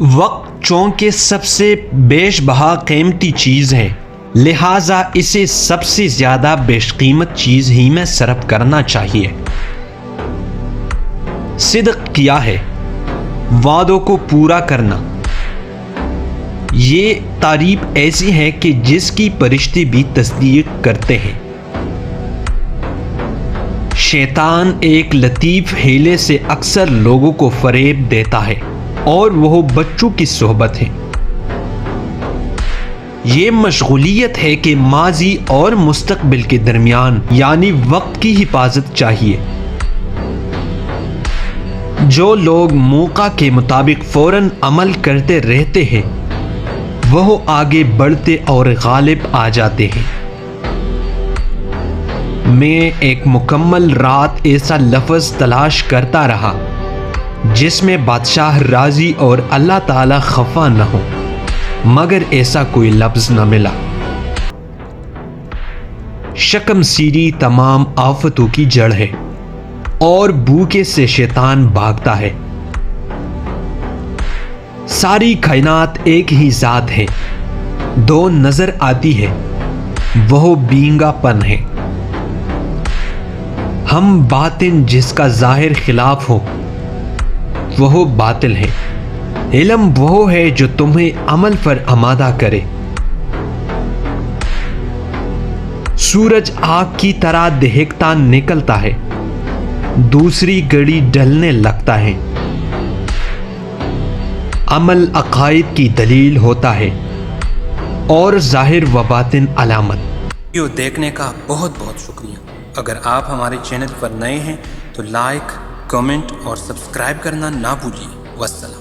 وقت چونکہ سب سے بیش بہا قیمتی چیز ہے، لہٰذا اسے سب سے زیادہ بیش قیمت چیز ہی میں صرف کرنا چاہیے۔ صدق کیا ہے، وعدوں کو پورا کرنا، یہ تعریف ایسی ہے کہ جس کی فرشتے بھی تصدیق کرتے ہیں۔ شیطان ایک لطیف ہیلے سے اکثر لوگوں کو فریب دیتا ہے، اور وہ بچوں کی صحبت ہے۔ یہ مشغولیت ہے کہ ماضی اور مستقبل کے درمیان یعنی وقت کی حفاظت چاہیے۔ جو لوگ موقع کے مطابق فوراً عمل کرتے رہتے ہیں وہ آگے بڑھتے اور غالب آ جاتے ہیں۔ میں ایک مکمل رات ایسا لفظ تلاش کرتا رہا جس میں بادشاہ راضی اور اللہ تعالی خفا نہ ہو، مگر ایسا کوئی لفظ نہ ملا۔ شکم سیری تمام آفتوں کی جڑ ہے، اور بھوکے سے شیطان بھاگتا ہے۔ ساری کائنات ایک ہی ذات ہے، دو نظر آتی ہے، وہ بینگا پن ہے۔ ہم باطن جس کا ظاہر خلاف ہو وہ باطل ہے۔ علم وہ ہے جو تمہیں عمل پر آمادہ کرے۔ سورج آگ کی طرح دہکتا نکلتا ہے، دوسری گھڑی ڈھلنے لگتا ہے۔ عمل عقائد کی دلیل ہوتا ہے اور ظاہر و باطن علامت۔ ویڈیو دیکھنے کا بہت بہت شکریہ۔ اگر آپ ہمارے چینل پر نئے ہیں تو لائک، کمنٹ اور سبسکرائب کرنا نہ بھولیے۔ والسلام۔